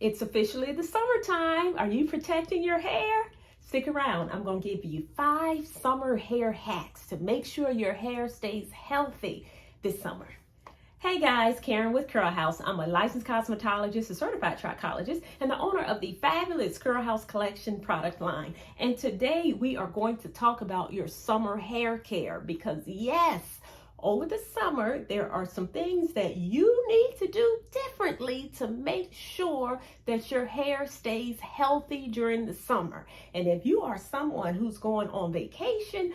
It's officially the summertime. Are you protecting your hair? Stick around. I'm going to give you 5 summer hair hacks to make sure your hair stays healthy this summer. Hey guys, Karen with Curl House. I'm a licensed cosmetologist, a certified trichologist, and the owner of the fabulous Curl House Collection product line. And today we are going to talk about your summer hair care because yes, over the summer, there are some things that you need to do differently to make sure that your hair stays healthy during the summer. And if you are someone who's going on vacation,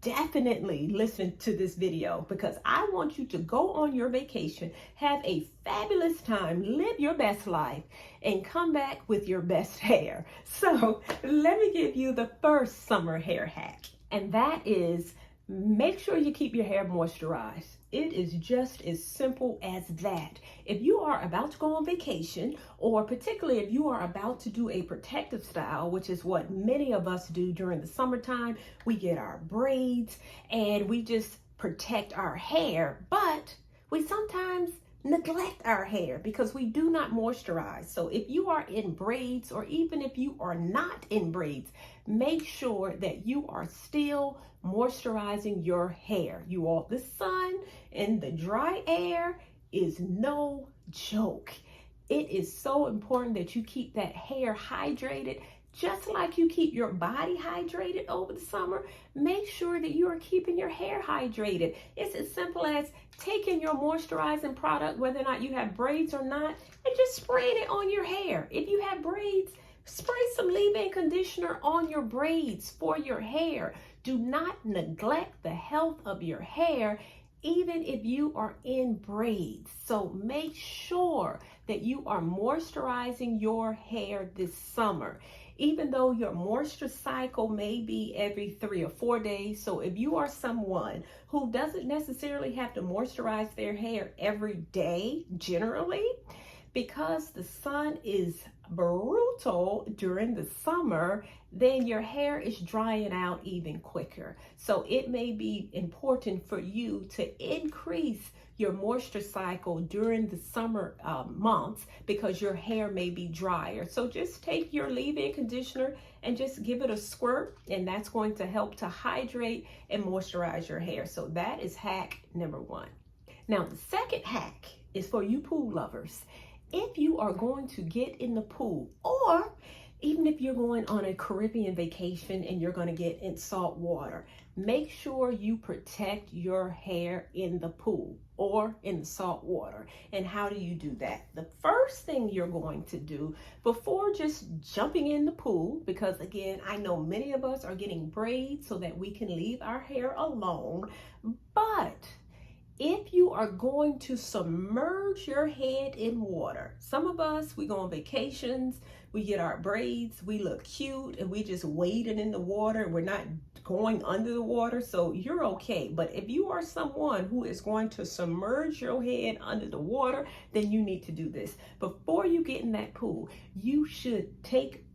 definitely listen to this video because I want you to go on your vacation, have a fabulous time, live your best life, and come back with your best hair. So let me give you the first summer hair hack, and that is make sure you keep your hair moisturized. It is just as simple as that. If you are about to go on vacation, or particularly if you are about to do a protective style, which is what many of us do during the summertime, we get our braids and we just protect our hair, but we sometimes neglect our hair because we do not moisturize. So if you are in braids, or even if you are not in braids, make sure that you are still moisturizing your hair. You all, the sun and the dry air is no joke. It is so important that you keep that hair hydrated, just like you keep your body hydrated over the summer. Make sure that you are keeping your hair hydrated. It's as simple as taking your moisturizing product, whether or not you have braids or not, and just spraying it on your hair. If you have braids, spray some leave-in conditioner on your braids for your hair. Do not neglect the health of your hair, even if you are in braids. So make sure that you are moisturizing your hair this summer. Even though your moisture cycle may be every 3 or 4 days. So if you are someone who doesn't necessarily have to moisturize their hair every day, generally, because the sun is brutal during the summer, then your hair is drying out even quicker. So it may be important for you to increase your moisture cycle during the summer months because your hair may be drier. So just take your leave-in conditioner and just give it a squirt, and that's going to help to hydrate and moisturize your hair. So that is hack number 1. Now the second hack is for you pool lovers. If you are going to get in the pool, or even if you're going on a Caribbean vacation and you're going to get in salt water, make sure you protect your hair in the pool or in the salt water. And how do you do that? The first thing you're going to do before just jumping in the pool, because again, I know many of us are getting braids so that we can leave our hair alone, but if you are going to submerge your head in water, some of us, we go on vacations, we get our braids, we look cute, and we just wading in the water, and we're not going under the water, so you're okay. But if you are someone who is going to submerge your head under the water, then you need to do this. Before you get in that pool, you should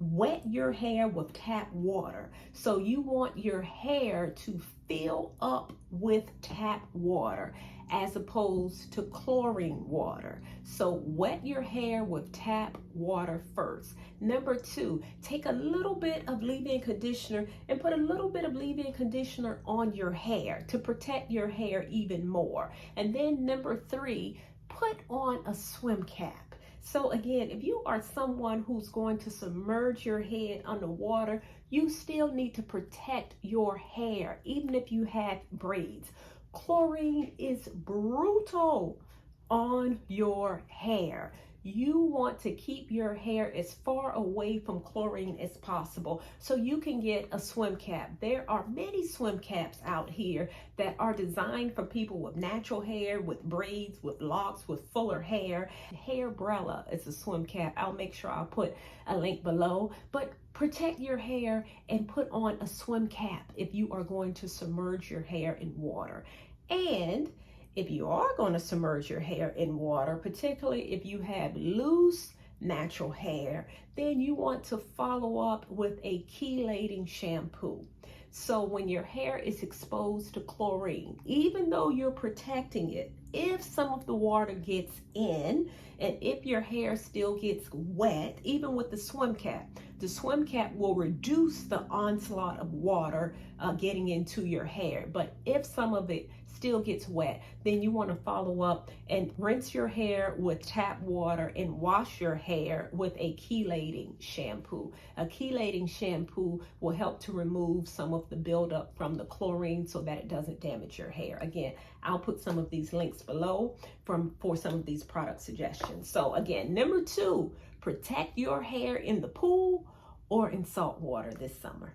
wet your hair with tap water. So you want your hair to fill up with tap water as opposed to chlorine water. So wet your hair with tap water first. Number 2, take a little bit of leave-in conditioner and put a little bit of leave-in conditioner on your hair to protect your hair even more. And then number 3, put on a swim cap. So again, if you are someone who's going to submerge your head underwater, you still need to protect your hair, even if you have braids. Chlorine is brutal on your hair. You want to keep your hair as far away from chlorine as possible so you can get a swim cap. There are many swim caps out here that are designed for people with natural hair, with braids, with locks, with fuller hair. Hairbrella is a swim cap. I'll make sure I'll put a link below. But protect your hair and put on a swim cap if you are going to submerge your hair in water. And if you are going to submerge your hair in water, particularly if you have loose natural hair, then you want to follow up with a chelating shampoo. So when your hair is exposed to chlorine, even though you're protecting it, if some of the water gets in, and if your hair still gets wet, even with the swim cap will reduce the onslaught of water getting into your hair. But if some of it still gets wet, then you want to follow up and rinse your hair with tap water and wash your hair with a chelating shampoo. A chelating shampoo will help to remove some of the buildup from the chlorine so that it doesn't damage your hair. Again, I'll put some of these links below for some of these product suggestions. So again, number 2, protect your hair in the pool or in salt water this summer.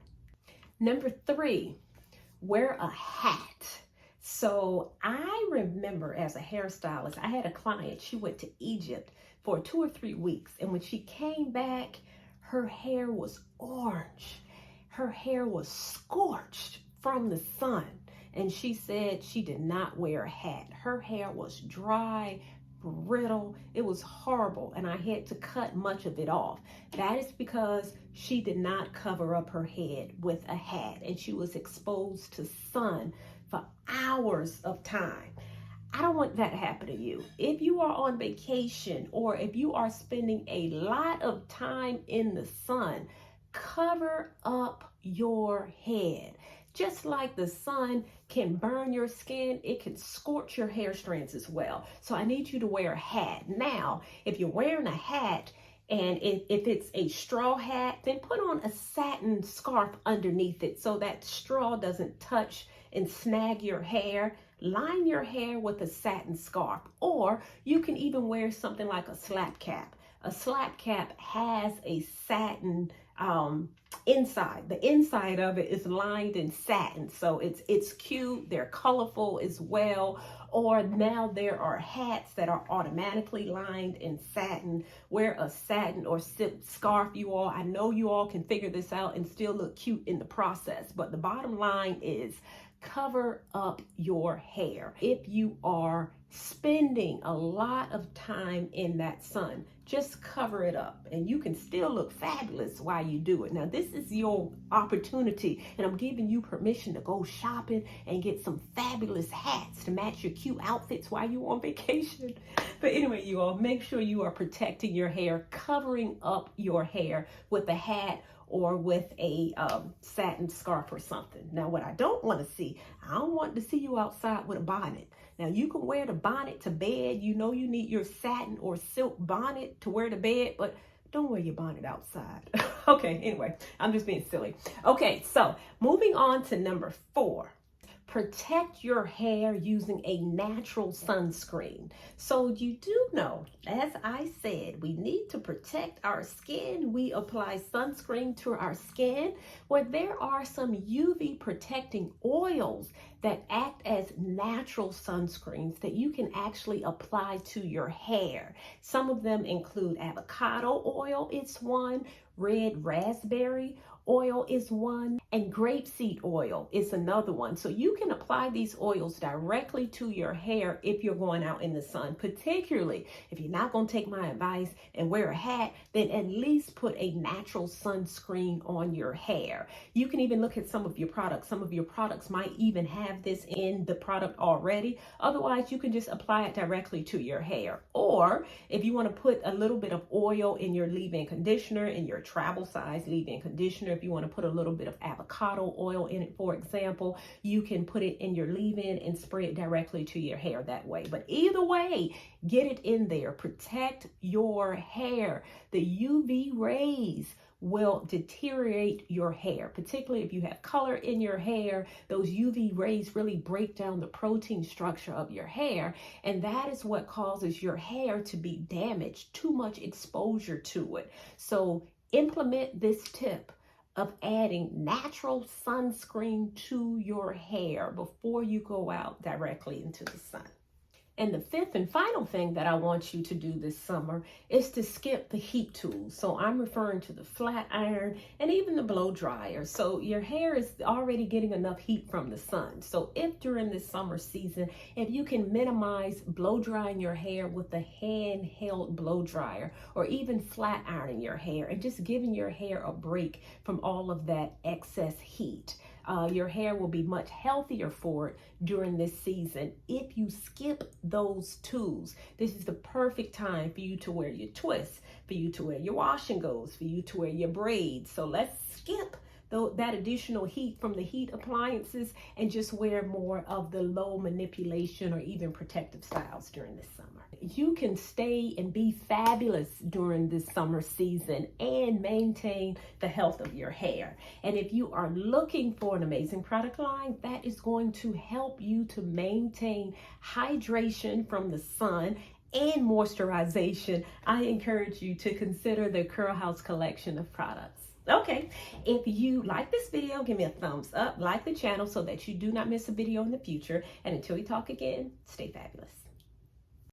Number 3, wear a hat. So I remember as a hairstylist, I had a client, she went to Egypt for 2 or 3 weeks. And when she came back, her hair was orange. Her hair was scorched from the sun. And she said she did not wear a hat. Her hair was dry, brittle. It was horrible. And I had to cut much of it off. That is because she did not cover up her head with a hat. And she was exposed to sun for hours of time. I don't want that to happen to you. If you are on vacation or if you are spending a lot of time in the sun, cover up your head. Just like the sun can burn your skin, it can scorch your hair strands as well. So I need you to wear a hat. Now, if you're wearing a hat, and if it's a straw hat, then put on a satin scarf underneath it so that straw doesn't touch and snag your hair. Line your hair with a satin scarf, or you can even wear something like a slap cap. A slap cap has a satin inside. The inside of it is lined in satin, so it's cute. They're colorful as well. Or now there are hats that are automatically lined in satin. Wear a satin or silk scarf, you all. I know you all can figure this out and still look cute in the process, but the bottom line is cover up your hair. If you are spending a lot of time in that sun, just cover it up and you can still look fabulous while you do it. Now, this is your opportunity, and I'm giving you permission to go shopping and get some fabulous hats to match your cute outfits while you're on vacation. But anyway, you all, make sure you are protecting your hair, covering up your hair with a hat or with a satin scarf or something. Now, what I don't want to see, I don't want to see you outside with a bonnet. Now, you can wear the bonnet to bed. You know you need your satin or silk bonnet to wear to bed, but don't wear your bonnet outside. Okay, anyway, I'm just being silly. Okay, so moving on to number 4. Protect your hair using a natural sunscreen. So you do know, as I said, we need to protect our skin. We apply sunscreen to our skin, where there are some UV protecting oils that act as natural sunscreens that you can actually apply to your hair. Some of them include avocado oil, it's one, red raspberry oil is one, and grapeseed oil is another one. So you can apply these oils directly to your hair if you're going out in the sun. Particularly if you're not going to take my advice and wear a hat, then at least put a natural sunscreen on your hair. You can even look at some of your products. Some of your products might even have this in the product already. Otherwise, you can just apply it directly to your hair. Or if you want to put a little bit of oil in your leave-in conditioner, in your travel size leave-in conditioner, if you want to put a little bit of avocado oil in it, for example, you can put it in your leave-in and spray it directly to your hair that way. But either way, get it in there. Protect your hair. The UV rays will deteriorate your hair, particularly if you have color in your hair. Those UV rays really break down the protein structure of your hair, and that is what causes your hair to be damaged, too much exposure to it. So implement this tip of adding natural sunscreen to your hair before you go out directly into the sun. And the 5th and final thing that I want you to do this summer is to skip the heat tools. So I'm referring to the flat iron and even the blow dryer. So your hair is already getting enough heat from the sun. So if during this summer season, if you can minimize blow drying your hair with a handheld blow dryer, or even flat ironing your hair and just giving your hair a break from all of that excess heat, Your hair will be much healthier for it during this season. If you skip those tools, this is the perfect time for you to wear your twists, for you to wear your wash and goes, for you to wear your braids. So let's skip that additional heat from the heat appliances and just wear more of the low manipulation or even protective styles during this summer. You can stay and be fabulous during this summer season and maintain the health of your hair. And if you are looking for an amazing product line that is going to help you to maintain hydration from the sun and moisturization, I encourage you to consider the Curl House collection of products. Okay, if you like this video, give me a thumbs up, like the channel so that you do not miss a video in the future. And until we talk again, stay fabulous.